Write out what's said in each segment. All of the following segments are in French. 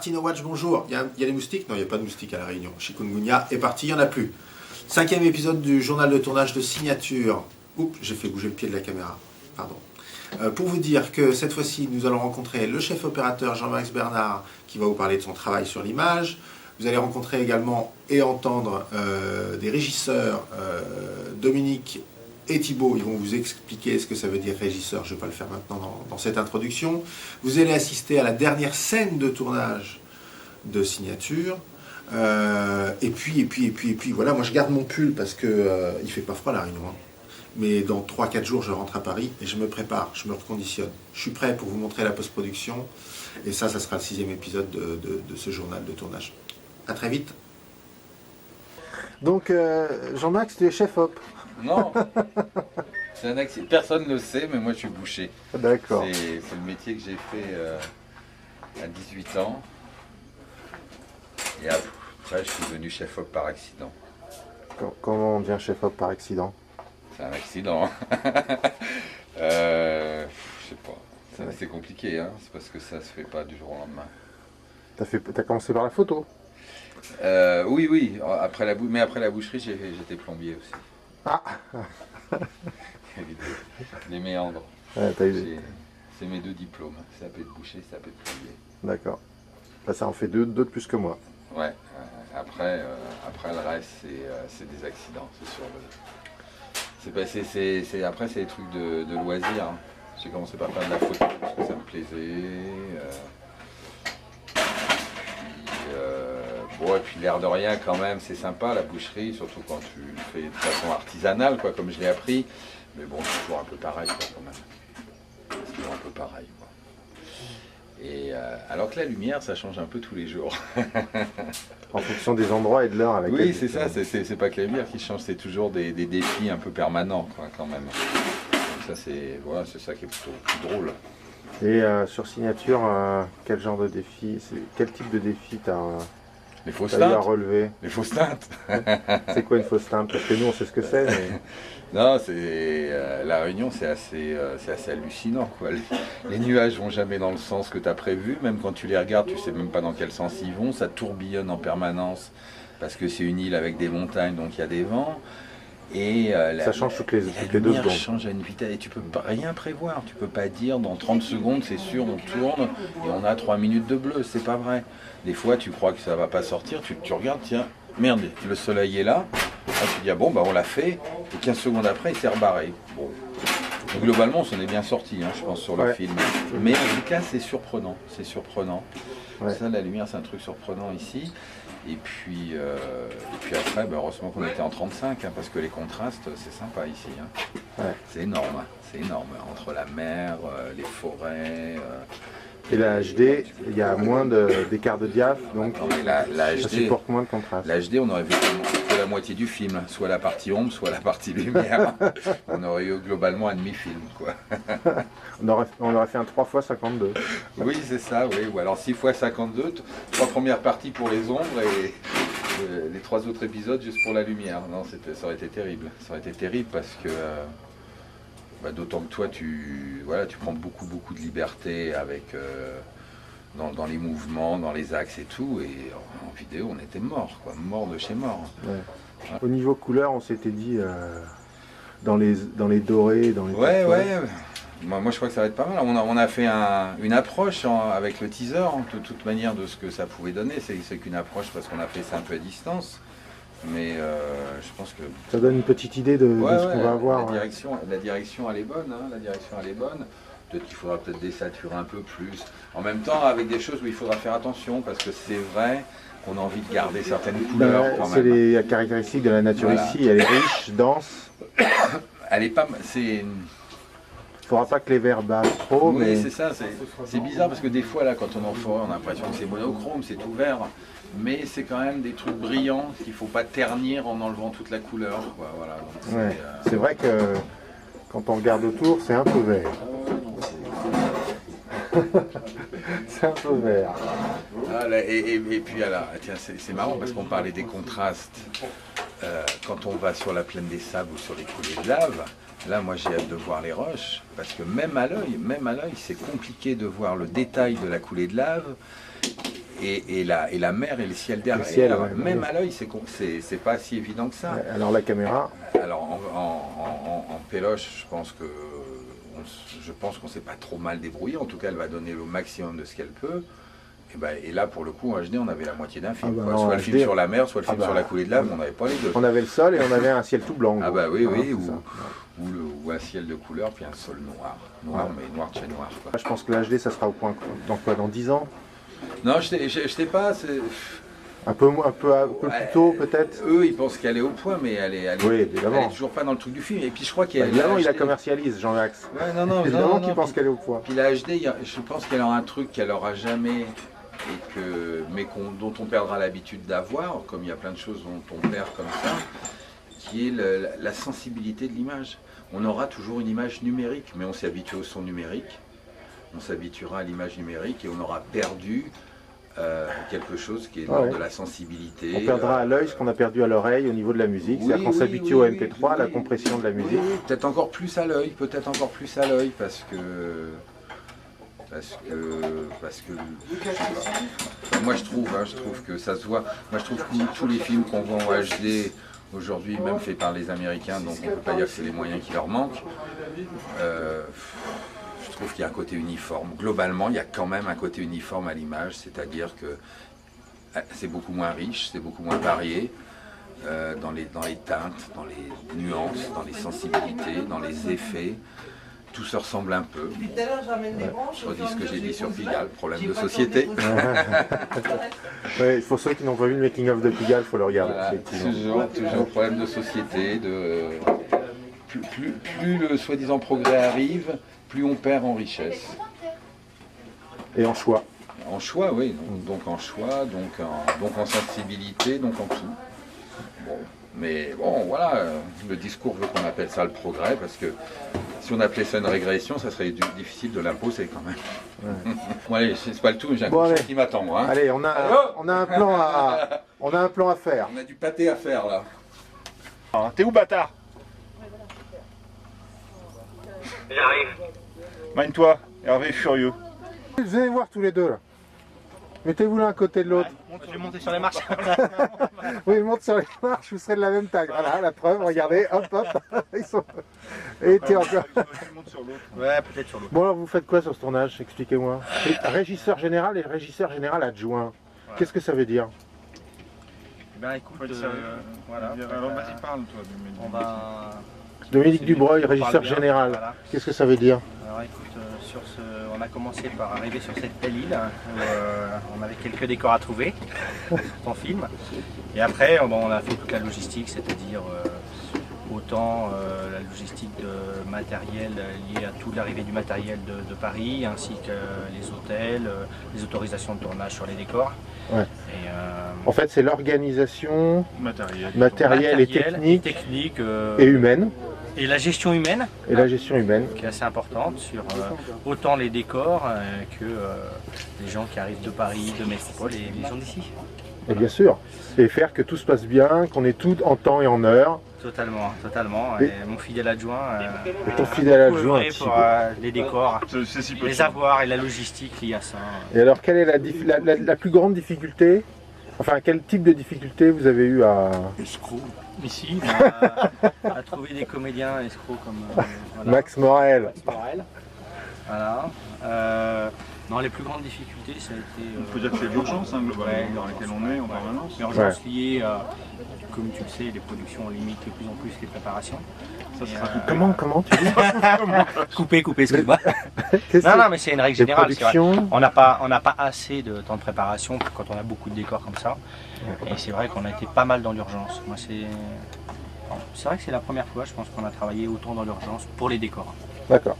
parti No Watch, bonjour. Il y a des moustiques? Non, il n'y a pas de moustiques à La Réunion. Chikungunya est parti, il n'y en a plus. 5e épisode du journal de tournage de Signature. Oups, j'ai fait bouger le pied de la caméra. Pardon. Pour vous dire que cette fois-ci, nous allons rencontrer le chef opérateur Jean-Max Bernard qui va vous parler de son travail sur l'image. Vous allez rencontrer également et entendre des régisseurs, Dominique et Thibaut. Ils vont vous expliquer ce que ça veut dire régisseur. Je ne vais pas le faire maintenant dans cette introduction. Vous allez assister à la dernière scène de tournage de Signature. Et puis, voilà, moi je garde mon pull parce qu'il ne fait pas froid à La Réunion. Hein. Mais dans 3-4 jours, je rentre à Paris et je me prépare, je me reconditionne. Je suis prêt pour vous montrer la post-production. Et ça sera le 6e épisode de ce journal de tournage. À très vite. Donc, Jean-Max, tu es chef-op. Non, c'est un accident. Personne ne le sait, mais moi je suis boucher. D'accord. C'est le métier que j'ai fait à 18 ans. Et après, je suis devenu chef-op par accident. Comment on devient chef-op par accident? C'est un accident. Je sais pas. C'est compliqué, hein. C'est parce que ça se fait pas du jour au lendemain. T'as commencé par la photo? Oui. Mais après la boucherie, j'étais plombier aussi. Ah. Les méandres. Ouais, c'est mes 2 diplômes. Ça peut être boucher, ça peut être plombier. D'accord. Bah, ça en fait deux de plus que moi. Ouais. Après le reste, c'est des accidents, c'est sûr. Après, c'est des trucs de loisirs. Hein. J'ai commencé par faire de la photo parce que ça me plaisait. Et puis l'air de rien quand même, c'est sympa la boucherie, surtout quand tu le fais de façon artisanale, quoi, comme je l'ai appris. Mais bon, c'est toujours un peu pareil, quoi, quand même. C'est toujours un peu pareil, quoi. Et alors que la lumière, ça change un peu tous les jours. En fonction des endroits et de l'heure avec. Oui, c'est ça, c'est pas que la lumière qui change, c'est toujours des défis un peu permanents, quoi, quand même. Donc ça, c'est ça qui est plutôt plus drôle. Et sur Signature, quel genre de défi, quel type de défi t'as les fausses eu à teintes. relever? Les fausses teintes. C'est quoi une fausse teinte? Parce que nous on sait ce que c'est. Mais... Non, La Réunion, c'est assez hallucinant, quoi. Les nuages vont jamais dans le sens que tu as prévu, même quand tu les regardes, tu sais même pas dans quel sens ils vont, ça tourbillonne en permanence parce que c'est une île avec des montagnes, donc il y a des vents. Et ça change toutes les 2 secondes. Change à une vitesse et tu peux rien prévoir. Tu peux pas dire dans 30 secondes, c'est sûr, on tourne et on a 3 minutes de bleu. C'est pas vrai. Des fois, tu crois que ça va pas sortir. Tu regardes, tiens, merde, le soleil est là. Là, tu dis, ah bon, bah on l'a fait. Et 15 secondes après, il s'est rebarré. Bon. Donc, globalement, on s'en est bien sorti, hein, je pense, sur le film. Mais en tout cas, c'est surprenant. C'est surprenant. Ouais. Ça, la lumière, c'est un truc surprenant ici. Et puis après, heureusement qu'on était en 35, hein, parce que les contrastes, c'est sympa ici. Hein. Ouais. C'est énorme, entre la mer, les forêts. Et la HD, il y a moins d'écart de diaph, donc la ça HD, supporte moins de contraste. La HD, on aurait vu que la moitié du film, soit la partie ombre, soit la partie lumière. On aurait eu globalement un demi-film, quoi. on aurait fait un 3x52. Oui, c'est ça, oui. Ou alors 6x52, 3 premières parties pour les ombres et les 3 autres épisodes juste pour la lumière. Non, ça aurait été terrible. Ça aurait été terrible parce que... d'autant que toi, tu prends beaucoup de liberté avec, dans les mouvements, dans les axes et tout. Et en vidéo, on était mort, quoi. Mort de chez mort. Ouais. Ouais. Au niveau couleur, on s'était dit... dans les dorés, dans les... Ouais. Moi, je crois que ça va être pas mal. On a fait une approche avec le teaser, de toute manière, de ce que ça pouvait donner. C'est qu'une approche parce qu'on a fait ça un peu à distance. Mais je pense que... Ça donne une petite idée de ce qu'on va avoir. La direction, elle est bonne. Hein, la direction, elle est bonne. Peut-être qu'il faudra désaturer un peu plus. En même temps, avec des choses où il faudra faire attention, parce que c'est vrai qu'on a envie de garder certaines couleurs. C'est les caractéristiques de la nature ici. Elle est riche, dense. Elle est pas... Il ne faudra pas que les verts bassent trop. Oui, c'est ça. C'est bizarre parce que des fois, là, quand on est en forêt, on a l'impression que c'est monochrome, c'est tout vert. Mais c'est quand même des trucs brillants qu'il ne faut pas ternir en enlevant toute la couleur, quoi. Voilà. C'est vrai que quand on regarde autour, c'est un peu vert. C'est un peu vert. Et puis, tiens, c'est marrant parce qu'on parlait des contrastes. Quand on va sur la plaine des sables ou sur les coulées de lave, là, moi, j'ai hâte de voir les roches. Parce que même à l'œil, c'est compliqué de voir le détail de la coulée de lave. et la mer et le ciel derrière. Le ciel, ouais, même ouais. à l'œil, c'est pas si évident que ça. Alors la caméra, Alors en péloche, je pense qu'on s'est pas trop mal débrouillé. En tout cas, elle va donner le maximum de ce qu'elle peut. Et là, pour le coup, en HD, on avait la moitié d'un film. Ah bah quoi. non, Soit en le film HD, sur la mer, soit le film sur la coulée de lave, on n'avait pas les deux. on avait le sol et on avait un ciel tout blanc. Ah gros. bah oui, Hein, oui, c'est ou, ça. ou un ciel de couleur, puis un sol noir. Noir, Ouais. mais noir de chez noir. Quoi. Je pense que l'HD, ça sera au point dans quoi? Dans 10 ans? Non, je sais pas. Un peu plus tôt peut-être? Eux, ils pensent qu'elle est au point, mais elle est évidemment. toujours pas dans le truc du film. Et puis je crois qu'il y a Évidemment, il la HD. commercialise, Jean-Max. Ouais, non, Évidemment qu'il non, pense puis- qu'elle est au point. Puis la HD, je pense qu'elle aura un truc qu'elle aura jamais, dont on perdra l'habitude d'avoir, comme il y a plein de choses dont on perd comme ça, qui est la sensibilité de l'image. On aura toujours une image numérique, mais on s'est habitué au son numérique, on s'habituera à l'image numérique et on aura perdu quelque chose qui est de l'ordre de la sensibilité. On perdra à l'œil ce qu'on a perdu à l'oreille au niveau de la musique. Oui, C'est-à-dire qu'on oui, s'habitue oui, au oui, MP3, à la oui. compression de la musique. Oui, peut-être encore plus à l'œil, parce que je sais pas. Enfin, moi je trouve que ça se voit. Moi je trouve que tous les films qu'on voit en HD aujourd'hui, même faits par les Américains, donc on ne peut pas dire que c'est les moyens qui leur manquent. Je trouve qu'il y a un côté uniforme. Globalement, il y a quand même un côté uniforme à l'image, c'est-à-dire que c'est beaucoup moins riche, c'est beaucoup moins varié dans les teintes, dans les nuances, dans les sensibilités, dans les effets. Tout se ressemble un peu. Je redis ce que j'ai dit sur Pigalle, problème de société. Ouais, pour ceux qui n'ont pas vu le making-of de Pigalle, il faut le regarder. Voilà, effectivement. toujours problème de société. Plus le soi-disant progrès arrive, plus on perd en richesse. Et en choix. En choix, oui. Donc en choix, donc en sensibilité, donc en tout. Bon, mais bon, voilà, le discours veut qu'on appelle ça le progrès, parce que si on appelait ça une régression, ça serait difficile de l'imposer quand même. Ouais. Bon allez, c'est pas le tout, mais j'ai un Bon, coup allez. qui m'attend, moi. Hein. Allez, on a un plan à faire. On a du pâté à faire là. T'es où, bâtard? J'arrive. Mine-toi, Hervé est furieux. Vous allez voir tous les deux là. Mettez-vous l'un à côté de l'autre. Je vais monter sur les marches. Oui, monte sur les marches, vous serez de la même taille. Voilà, la preuve, regardez, hop, hop. Ils sont... Et tiens, encore. Ouais, peut-être sur l'autre. Bon, alors vous faites quoi sur ce tournage? Expliquez-moi. Régisseur général et régisseur général adjoint. Ouais. Qu'est-ce que ça veut dire? Ben écoute, Faut être sérieux. voilà. Alors vas-y, parle toi. On va. Dominique Dubreuil, On parle régisseur bien, général. voilà. Qu'est-ce que ça veut dire? Alors écoute, on a commencé par arriver sur cette belle île où on avait quelques décors à trouver pour ton film. Et après, on a fait toute la logistique, c'est-à-dire autant la logistique de matériel liée à toute l'arrivée du matériel de Paris, ainsi que les hôtels, les autorisations de tournage sur les décors. Ouais. Et, En fait, c'est l'organisation Matériel. matérielle et technique et humaine, et la gestion humaine, et la gestion humaine. qui est assez importante sur autant les décors que les gens qui arrivent de Paris, de métropole et les gens d'ici. Et bien sûr. Et faire que tout se passe bien, qu'on ait tout en temps et en heure. Totalement, totalement. Et- Et mon fidèle adjoint Et ton fidèle adjoint, pour Thibaut. les décors, C'est si peu de les choses. avoirs et la logistique liée à ça. Et alors, quelle est la plus grande difficulté? Enfin, quel type de difficulté vous avez eu à... Ici, à trouver des comédiens escrocs comme voilà, Max Morel. Max Morel. Voilà. Non, les plus grandes difficultés, ça a été. On peut dire que c'est l'urgence hein, globalement Ouais, dans laquelle on est en permanence. L'urgence liée à, comme tu le sais, les productions limitent de plus en plus les préparations. Ça Et, sera Comment tu dis? Couper, excuse-moi. Qu'est-ce Non, que non, mais c'est une règle c'est? Les générale. c'est vrai. productions. On n'a pas assez de temps de préparation quand on a beaucoup de décors comme ça. Et c'est vrai qu'on a été pas mal dans l'urgence. Moi, c'est vrai que c'est la première fois, je pense, qu'on a travaillé autant dans l'urgence pour les décors. D'accord.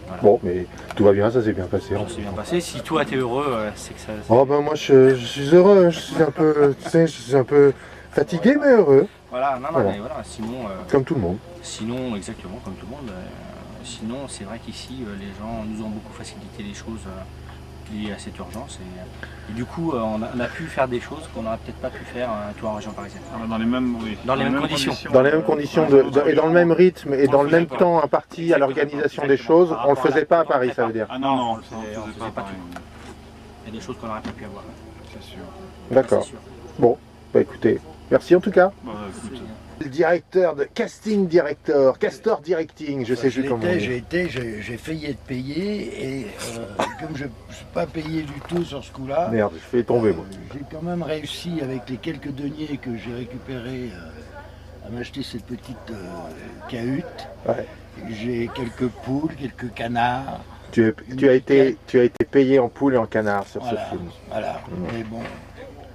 Voilà. Bon, mais tout va bien, ça s'est bien passé. Ça s'est bien passé. Si toi t'es heureux, c'est que ça. Oh ben moi je suis heureux, je suis un peu, tu sais, je suis un peu fatigué mais heureux, Voilà, non, Voilà. mais voilà. comme tout le monde. Sinon, exactement comme tout le monde. Sinon, c'est vrai qu'ici, les gens nous ont beaucoup facilité les choses liées à cette urgence. Et du coup, on a pu faire des choses qu'on n'aurait peut-être pas pu faire, toi, en région parisienne. dans les mêmes, oui, Dans les mêmes conditions. Dans les mêmes conditions et dans le même rythme et dans le même temps imparti à l'organisation des choses, on le faisait pas à Paris, ça veut dire. Ah non, non, on le faisait pas pareil. Il y a des choses qu'on n'aurait pas pu avoir. C'est sûr. D'accord. C'est sûr. Bon, bah écoutez, merci en tout cas. Bah, écoute, Le directeur de casting director, castor directing, je sais plus comment on dit. J'ai failli être payé et comme je ne suis pas payé du tout sur ce coup-là, Merde, je fais tomber moi. j'ai quand même réussi avec les quelques deniers que j'ai récupérés à m'acheter cette petite cahute. Ouais. J'ai quelques poules, quelques canards. Tu as été payé en poule et en canard sur Voilà, ce film. voilà. Mais bon,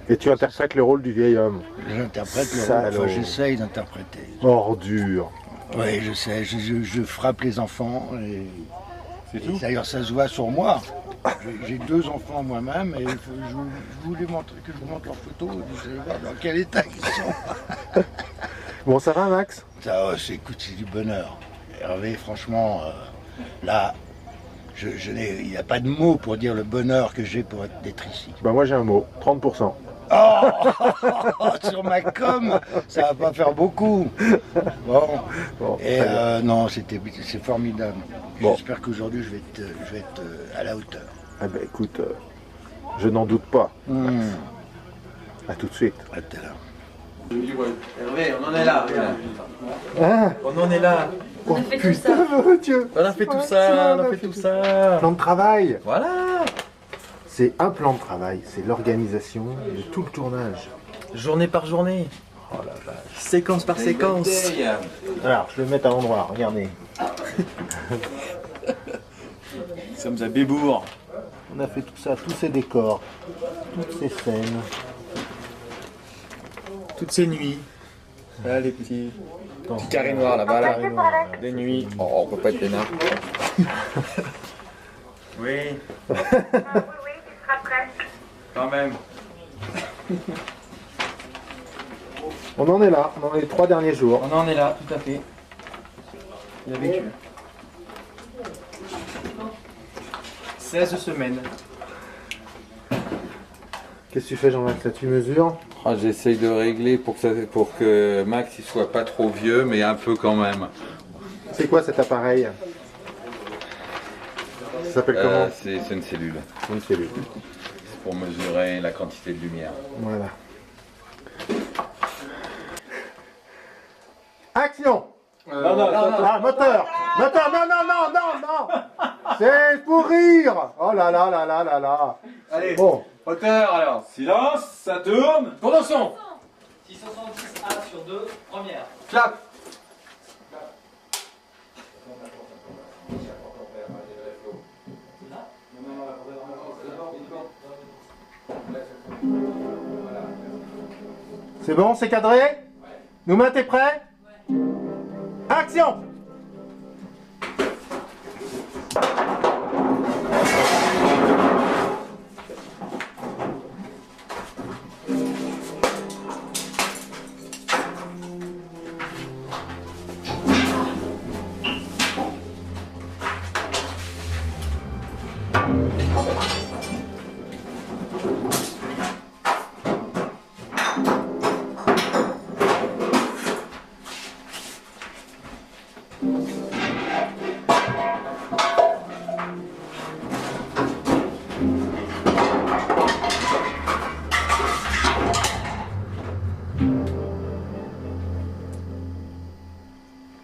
Et tu interprètes le rôle du vieil homme. j'interprète le rôle, Salaud. enfin j'essaye d'interpréter. Ordure. Oui, je sais, je frappe les enfants. c'est Et tout. d'ailleurs, ça se voit sur moi. J'ai 2 enfants moi-même et je voulais montrer que je vous montre leurs photos et vous allez voir dans quel état ils sont. Bon, ça va Max? Ça, écoute, c'est du bonheur. Hervé, franchement, là, il n'y a pas de mots pour dire le bonheur que j'ai pour d'être ici. Bah moi j'ai un mot, 30%. Oh sur ma com, ça va pas faire beaucoup. Bon, Bon, et très bien. non, c'est formidable. Bon. J'espère qu'aujourd'hui je vais être à la hauteur. Ah bah écoute, je n'en doute pas. À tout de suite. À tout à l'heure. Hervé, on en est là, regarde. Ah, On en est là. oh putain, mon Dieu. On a fait tout ça, on a fait tout ça. Plan de travail. Voilà. C'est un plan de travail, c'est l'organisation de tout le tournage. Journée par journée. Oh la vache. Séquence par séquence. Alors, je vais le mettre à l'endroit, regardez. Nous sommes à Bébourg. On a fait tout ça, tous ces décors, toutes ces scènes. Toutes ces nuits. Là, les petits Attends, carrés noirs là-bas, là. carré noir, là. Des nuits. Oh, on peut pas être peinard. Oui, Oui, oui, tu seras prêt. quand même. On en est là, on en est les 3 derniers jours. On en est là, tout à fait. Il a vécu. 16 semaines. Qu'est-ce que tu fais Jean-Max là? Tu mesures? J'essaye de régler pour que Max il soit pas trop vieux, mais un peu quand même. C'est quoi cet appareil? Ça s'appelle comment? C'est une cellule. Une cellule. C'est pour mesurer la quantité de lumière. Voilà. Action! Ah, moteur! Moteur, non! C'est pour rire! Oh là là là là là là! Allez, Bon, hauteur alors. Silence, ça tourne. Tourne au son. 666A sur 2, première. Clap. c'est bon, c'est cadré? Nous-mêmes, t'es prêt? Action!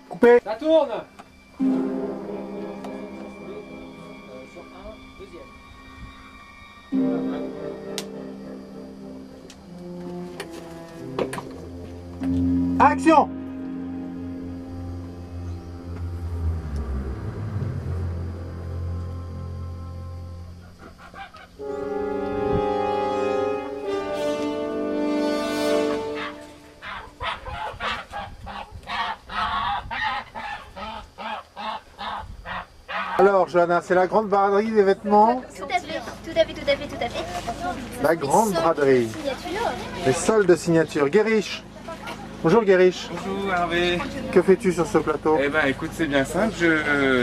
Coupé! Ça tourne. Sur 1, deuxième. Action! Alors, Johanna, c'est la grande braderie des vêtements, Tout à fait, tout à fait, tout à fait, tout à fait. la grande braderie, Signature. les soldes de signature. Guériche. Bonjour Guériche. Bonjour Hervé. Que fais-tu sur ce plateau? Eh ben écoute, c'est bien simple,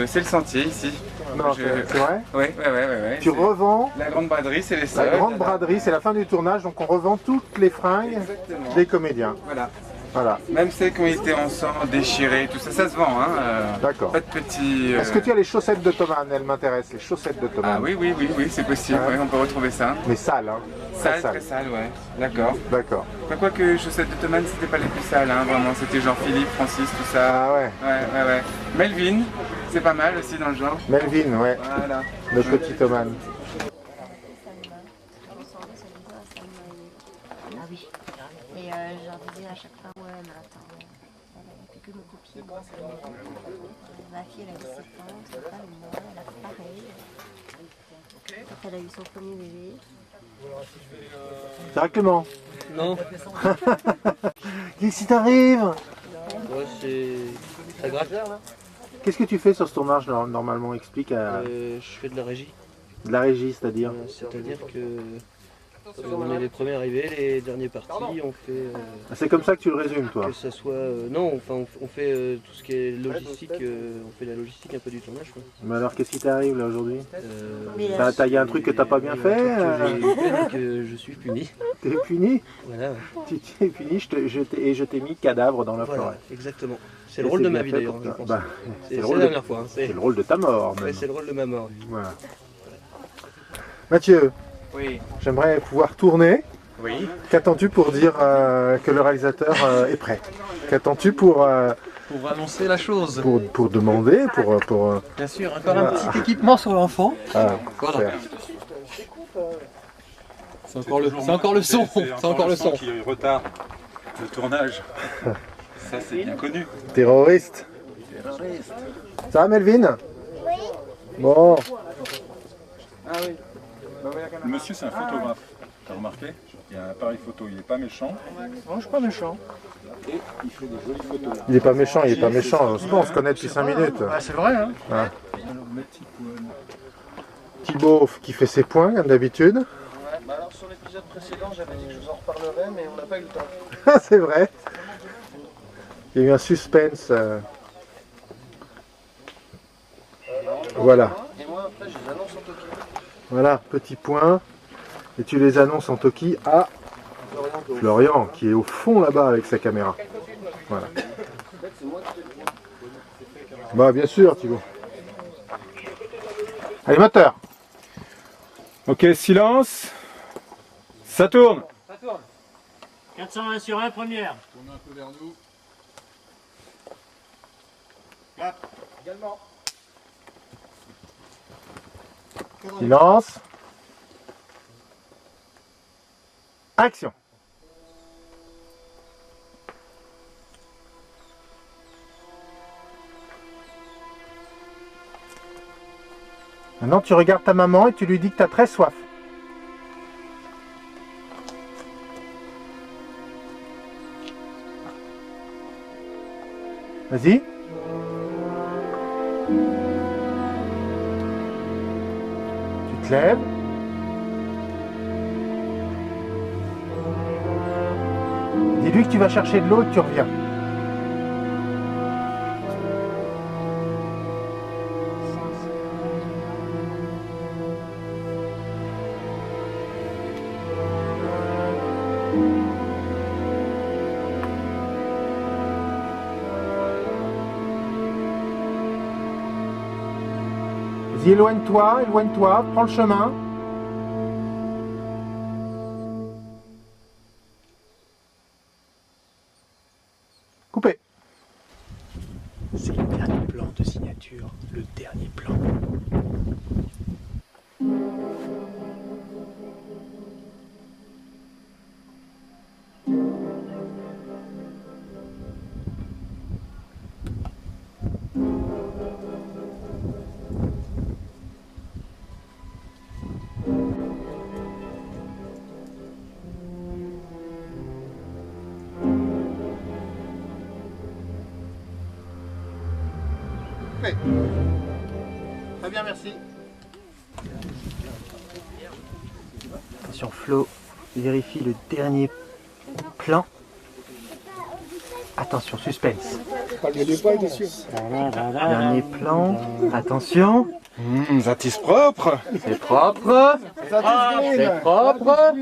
c'est le sentier ici. Non, je- c'est vrai? Ouais. Tu c'est- revends La grande braderie, c'est les la soldes. grande braderie, c'est la fin du tournage, donc on revend toutes les fringues Exactement. des comédiens. Voilà. Voilà. Même celles qui ont été en sang, déchirées, tout ça, ça se vend. Hein. D'accord. Pas de petits... Est-ce que tu as les chaussettes de Thomann? Elles m'intéressent, les chaussettes de Thomann. Ah oui, c'est possible, Hein? ouais, on peut retrouver ça. Mais sales, hein. Très sale, ouais. D'accord. D'accord. Quoique chaussettes de Thomann, c'était pas les plus sales, hein, vraiment. C'était Jean-Philippe, Francis, tout ça. Ah ouais. Ouais. Melvin, c'est pas mal aussi dans le genre. Melvin, ouais. Voilà. Le petit Thomann. Ah oui. Et je leur disais à chaque fois, ouais, mais attends, elle fait que me copier. Moi, ça me... Ma fille, elle a 17 ans, sa femme, moi, elle a fait pareil. Quand elle a eu son premier bébé. Ça va Clément? Non. Qu'est-ce qui t'arrive? Ouais, c'est très grave. Qu'est-ce que tu fais sur ce tournage normalement? Explique à... Je fais de la régie. De la régie, c'est-à-dire? C'est-à-dire que on est les premiers arrivés, les derniers partis, on fait... C'est comme ça que tu le résumes, toi? Que ça soit... non, enfin, on fait tout ce qui est logistique, on fait la logistique un peu du tournage. Quoi. Mais alors, qu'est-ce qui t'arrive là aujourd'hui? Il y a un truc que t'as pas bien fait? Que je suis puni. T'es puni? Voilà. Tu t'es puni, je t'ai mis cadavre dans la voilà, forêt. Exactement. C'est le rôle de ma vie d'ailleurs, je pense. Bah, c'est la dernière fois. Hein, c'est le rôle de ta mort. Ouais, c'est le rôle de ma mort. Voilà. Mathieu, Oui. j'aimerais pouvoir tourner. Oui. Qu'attends-tu pour dire que le réalisateur est prêt? Qu'attends-tu pour annoncer la chose? Pour demander, pour... Bien sûr, encore un petit équipement sur l'enfant. Ah, voilà. C'est encore le son. C'est encore le son. Qui retarde le tournage. Ça, c'est bien connu. Terroriste. Ça va, Melvin? Oui. Bon. Ah oui. Le monsieur, c'est un photographe. T'as remarqué? Il y a un appareil photo, il n'est pas méchant. Non, je suis pas méchant. Et il fait des jolies photos. Il est pas méchant, il est pas méchant. On se connaît depuis 5 minutes. Ah, c'est vrai, hein? Ah. Thibaut qui fait ses points, comme d'habitude. Ouais, bah alors sur l'épisode précédent, j'avais dit que je vous en reparlerai, mais on n'a pas eu le temps. C'est vrai. Il y a eu un suspense. Voilà. Et moi, après, je les annonce en Toki. Voilà, petit point. Et tu les annonces en Toki à Florian, qui est au fond là-bas avec sa caméra. Voilà. Bah, bien sûr, Thibaut. Allez, moteur. Ok, silence. Ça tourne. Ça tourne. 420 sur 1, première. Tournez un peu vers nous. Clap. Également. Silence. Action. Maintenant, tu regardes ta maman et tu lui dis que tu as très soif. Vas-y. Tu te lèves. Dis-lui que tu vas chercher de l'eau et que tu reviens. Vas-y, éloigne-toi, éloigne-toi, prends le chemin. Coupé. C'est le dernier plan de signature, le dernier plan. Coupé. Très bien, merci. Attention, Flo vérifie le dernier plan. Attention, suspense. Voilà. Dernier plan. Attention. Zatis propre. C'est propre. C'est propre.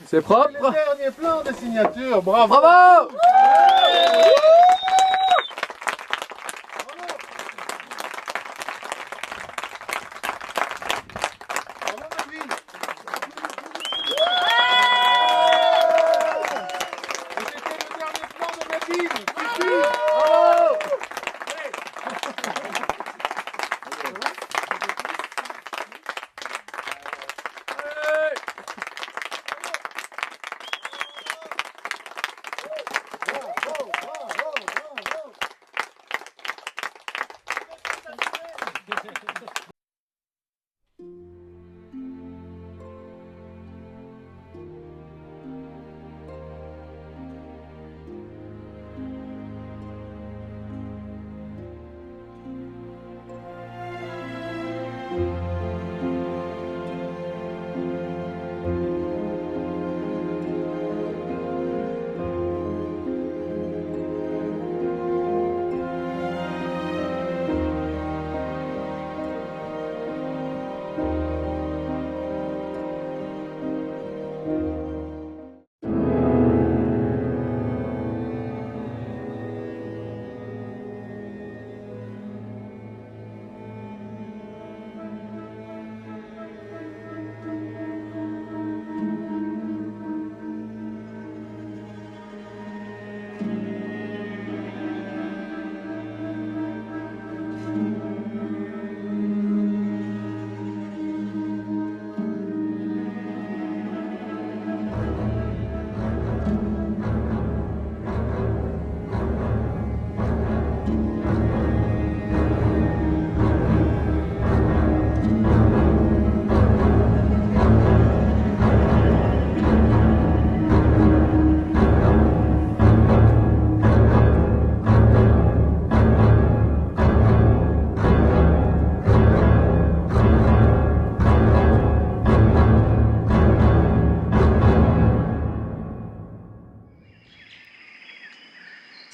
C'est propre. Dernier plan de signature, bravo. Bravo.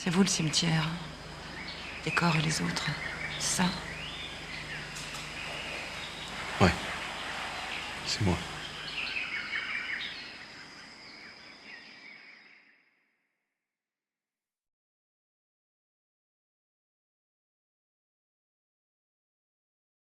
C'est vous le cimetière, les corps et les autres, c'est ça? Ouais, c'est moi.